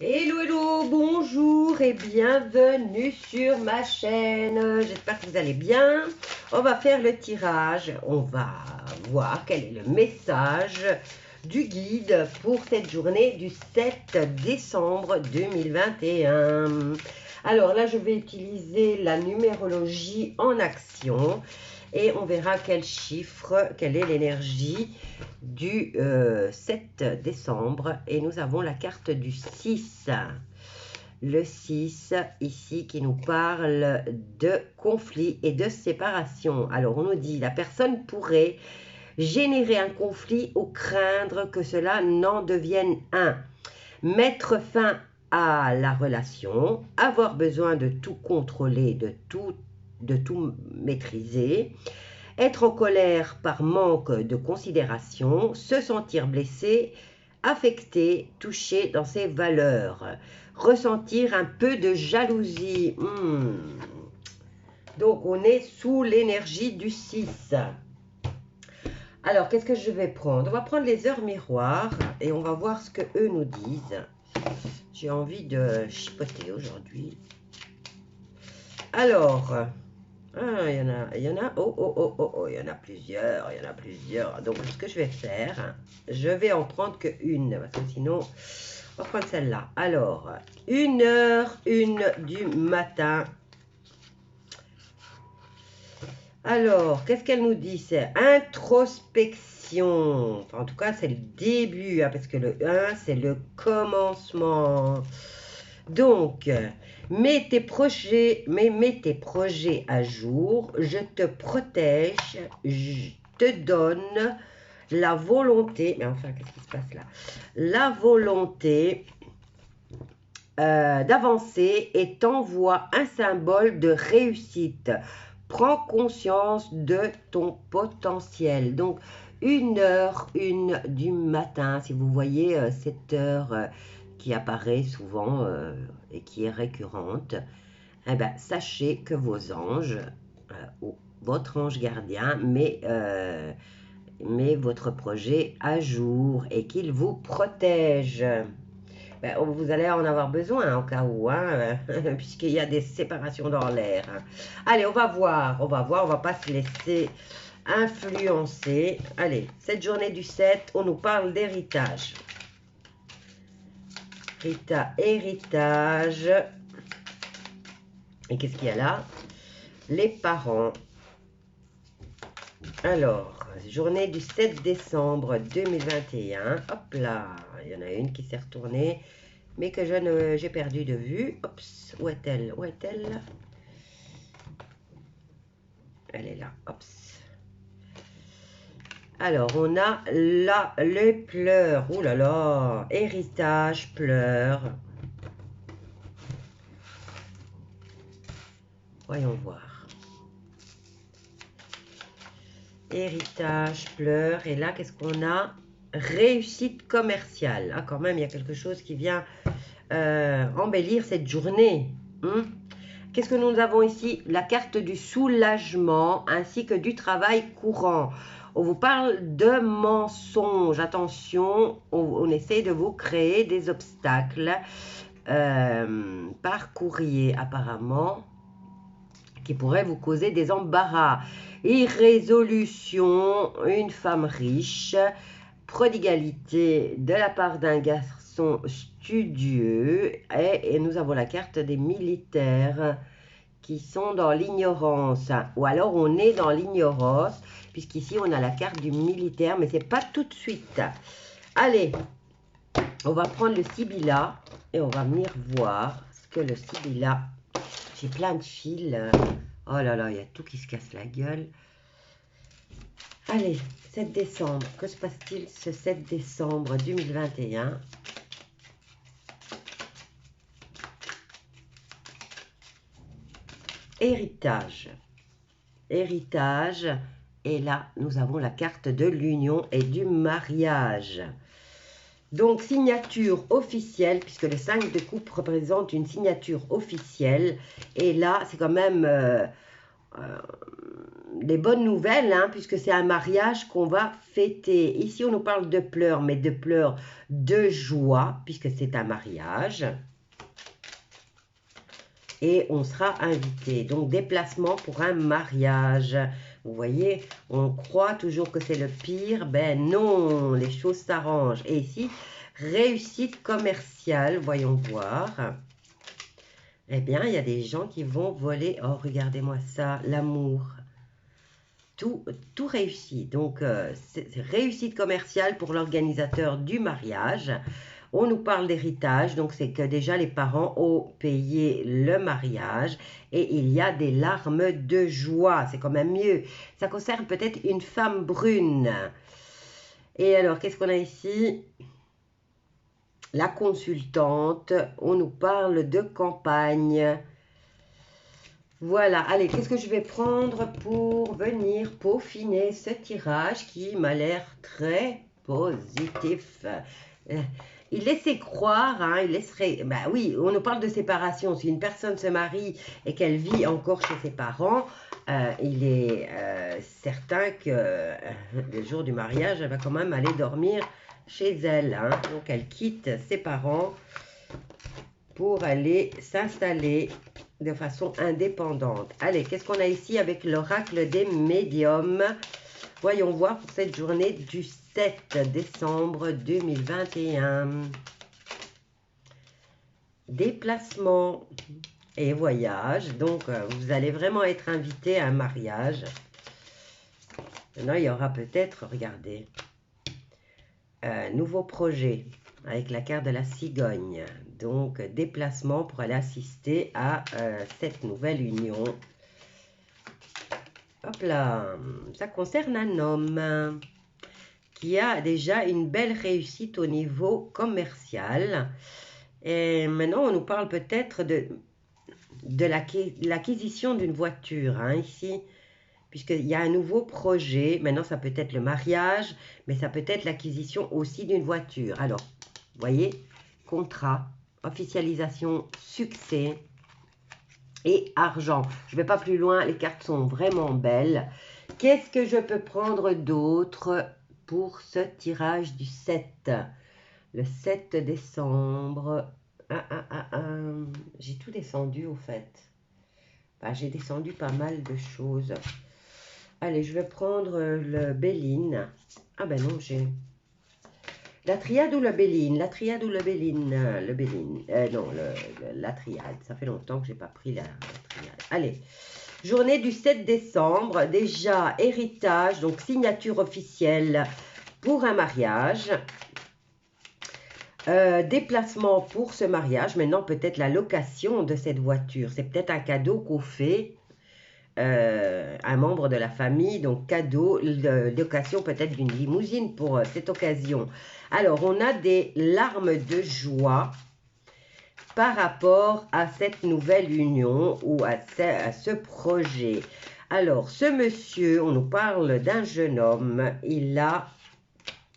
Hello, hello, bonjour et bienvenue sur ma chaîne. J'espère que vous allez bien. On va faire le tirage. On va voir quel est le message du guide pour cette journée du 7 décembre 2021. Alors là, je vais utiliser la numérologie en action et on verra quel chiffre, quelle est l'énergie du 7 décembre. Et nous avons la carte du 6. Le 6 ici qui nous parle de conflit et de séparation. Alors on nous dit la personne pourrait générer un conflit ou craindre que cela n'en devienne un. Mettre fin à la relation, avoir besoin de tout contrôler, de tout maîtriser, être en colère par manque de considération, se sentir blessé, affecté, touché dans ses valeurs, ressentir un peu de jalousie. Donc on est sous l'énergie du 6. Alors qu'est-ce que je vais prendre? On va prendre les heures miroirs et on va voir ce que eux nous disent. J'ai envie de chipoter aujourd'hui. Alors, il y en a, il y en a plusieurs. Donc, ce que je vais faire, je vais en prendre qu'une, parce que sinon, on va prendre celle-là. Alors, 1h01 du matin. Alors, qu'est-ce qu'elle nous dit? C'est introspection. Enfin, en tout cas, c'est le début, hein, parce que le 1, c'est le commencement. Donc, mets tes projets à jour, je te protège, je te donne la volonté, mais enfin, qu'est-ce qui se passe là? La volonté d'avancer et t'envoie un symbole de réussite. Prends conscience de ton potentiel. Donc, 1h01 du matin, si vous voyez cette heure qui apparaît souvent et qui est récurrente, eh ben, sachez que vos anges, ou votre ange gardien, met votre projet à jour et qu'il vous protège. Ben, vous allez en avoir besoin en cas où, hein, puisqu'il y a des séparations dans l'air. Allez, on va voir, on va pas se laisser influencer. Allez, cette journée du 7, on nous parle d'héritage. Héritage. Et qu'est-ce qu'il y a là? Les parents. Alors, journée du 7 décembre 2021. Hop là, il y en a une qui s'est retournée, mais que j'ai perdu de vue. Oups, où est-elle? Où est-elle? Elle est là. Oups. Alors, on a là les pleurs. Ouh là là, héritage, pleurs. Voyons voir. Héritage, pleurs. Et là, qu'est-ce qu'on a? Réussite commerciale. Ah, quand même, il y a quelque chose qui vient embellir cette journée. Qu'est-ce que nous avons ici? La carte du soulagement ainsi que du travail courant. On vous parle de mensonges. Attention, on essaie de vous créer des obstacles par courrier apparemment qui pourraient vous causer des embarras. Irrésolution, une femme riche, prodigalité de la part d'un garçon studieux et nous avons la carte des militaires qui sont dans l'ignorance, ou alors on est dans l'ignorance, puisqu'ici on a la carte du militaire, mais c'est pas tout de suite. Allez, on va prendre le Sibylla et on va venir voir ce que le Sibylla. J'ai plein de fils. Oh là là, il y a tout qui se casse la gueule. Allez, 7 décembre. Que se passe-t-il ce 7 décembre 2021? Héritage. Héritage. Et là, nous avons la carte de l'union et du mariage. Donc, signature officielle, puisque le 5 de coupe représente une signature officielle. Et là, c'est quand même des bonnes nouvelles, hein, puisque c'est un mariage qu'on va fêter. Ici, on nous parle de pleurs, mais de pleurs de joie, puisque c'est un mariage. Et on sera invité. Donc, déplacement pour un mariage. Vous voyez, on croit toujours que c'est le pire. Ben non, les choses s'arrangent. Et ici, réussite commerciale, voyons voir. Eh bien, il y a des gens qui vont voler. Oh, regardez-moi ça, l'amour. Tout réussit. Donc, c'est réussite commerciale pour l'organisateur du mariage. On nous parle d'héritage, donc c'est que déjà les parents ont payé le mariage et il y a des larmes de joie. C'est quand même mieux. Ça concerne peut-être une femme brune. Et alors, qu'est-ce qu'on a ici? La consultante. On nous parle de campagne. Voilà, allez, qu'est-ce que je vais prendre pour venir peaufiner ce tirage qui m'a l'air très positif. Il laissait croire, hein, il laisserait, bah oui, on nous parle de séparation. Si une personne se marie et qu'elle vit encore chez ses parents, il est certain que le jour du mariage, elle va quand même aller dormir chez elle. Hein. Donc, elle quitte ses parents pour aller s'installer de façon indépendante. Allez, qu'est-ce qu'on a ici avec l'oracle des médiums? Voyons voir pour cette journée du 7 décembre 2021. Déplacement et voyage. Donc, vous allez vraiment être invité à un mariage. Maintenant, il y aura peut-être, regardez, nouveau projet avec la carte de la cigogne. Donc, déplacement pour aller assister à cette nouvelle union. Hop là, ça concerne un homme qui a déjà une belle réussite au niveau commercial. Et maintenant, on nous parle peut-être de l'acquisition d'une voiture, hein, ici, puisqu'il y a un nouveau projet. Maintenant, ça peut être le mariage, mais ça peut être l'acquisition aussi d'une voiture. Alors, vous voyez, contrat, officialisation, succès et argent. Je ne vais pas plus loin, les cartes sont vraiment belles. Qu'est-ce que je peux prendre d'autre pour ce tirage du 7? Le 7 décembre. J'ai tout descendu au fait. Enfin, j'ai descendu pas mal de choses. Allez, je vais prendre le Béline. Ah ben non, j'ai... La triade ou le Béline? La triade ou le Béline? Le Béline. Non, la triade. Ça fait longtemps que je n'ai pas pris la triade. Allez. Journée du 7 décembre. Déjà, héritage, donc signature officielle pour un mariage. Déplacement pour ce mariage. Maintenant, peut-être la location de cette voiture. C'est peut-être un cadeau qu'on fait un membre de la famille. Donc, cadeau, location peut-être d'une limousine pour cette occasion. Alors, on a des larmes de joie par rapport à cette nouvelle union ou à ce projet. Alors, ce monsieur, on nous parle d'un jeune homme. Il a...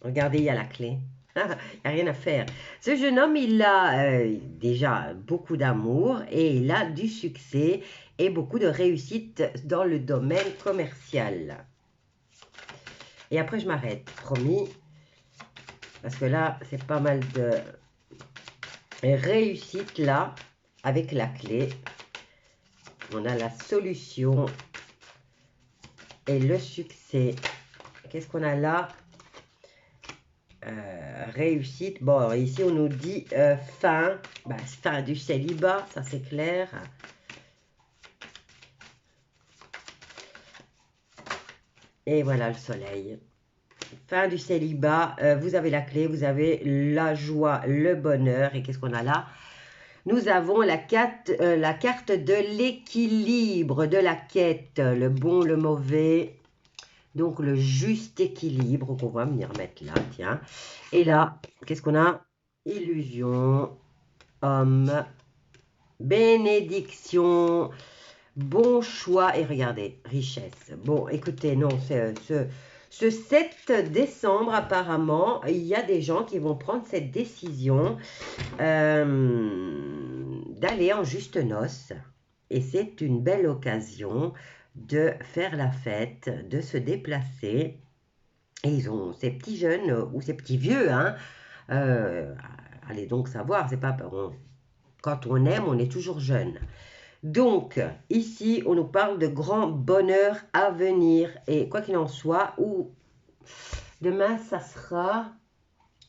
Regardez, il y a la clé. Il n'y a rien à faire. Ce jeune homme, il a déjà beaucoup d'amour et il a du succès et beaucoup de réussite dans le domaine commercial. Et après, je m'arrête, promis. Parce que là, c'est pas mal de réussite là, avec la clé. On a la solution et le succès. Qu'est-ce qu'on a là? Réussite. Bon, ici, on nous dit fin. Fin du célibat, ça c'est clair. Et voilà le soleil. Fin du célibat, vous avez la clé, vous avez la joie, le bonheur. Et qu'est-ce qu'on a là? Nous avons la carte de l'équilibre, de la quête, le bon, le mauvais. Donc, le juste équilibre qu'on va venir mettre là, tiens. Et là, qu'est-ce qu'on a? Illusion, homme, bénédiction, bon choix. Et regardez, richesse. Bon, écoutez, non, ce 7 décembre, apparemment, il y a des gens qui vont prendre cette décision d'aller en juste noces. Et c'est une belle occasion de faire la fête, de se déplacer. Et ils ont ces petits jeunes ou ces petits vieux, hein. Allez donc savoir, c'est pas quand on aime, on est toujours jeune. Donc, ici, on nous parle de grand bonheur à venir. Et quoi qu'il en soit, demain, ça sera,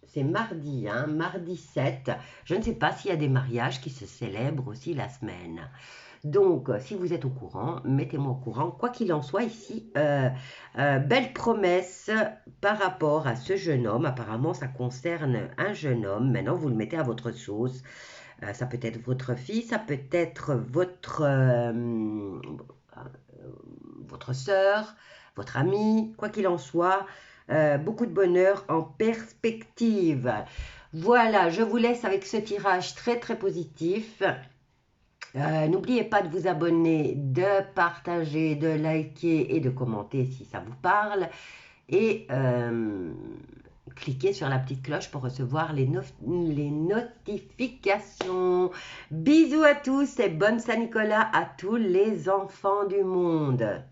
c'est mardi, hein, mardi 7. Je ne sais pas s'il y a des mariages qui se célèbrent aussi la semaine. Donc, si vous êtes au courant, mettez-moi au courant. Quoi qu'il en soit, ici, belle promesse par rapport à ce jeune homme. Apparemment, ça concerne un jeune homme. Maintenant, vous le mettez à votre sauce. Ça peut être votre fille, ça peut être votre sœur, votre ami, quoi qu'il en soit. Beaucoup de bonheur en perspective. Voilà, je vous laisse avec ce tirage très très positif. N'oubliez pas de vous abonner, de partager, de liker et de commenter si ça vous parle. Et cliquez sur la petite cloche pour recevoir les notifications. Bisous à tous et bonne Saint-Nicolas à tous les enfants du monde.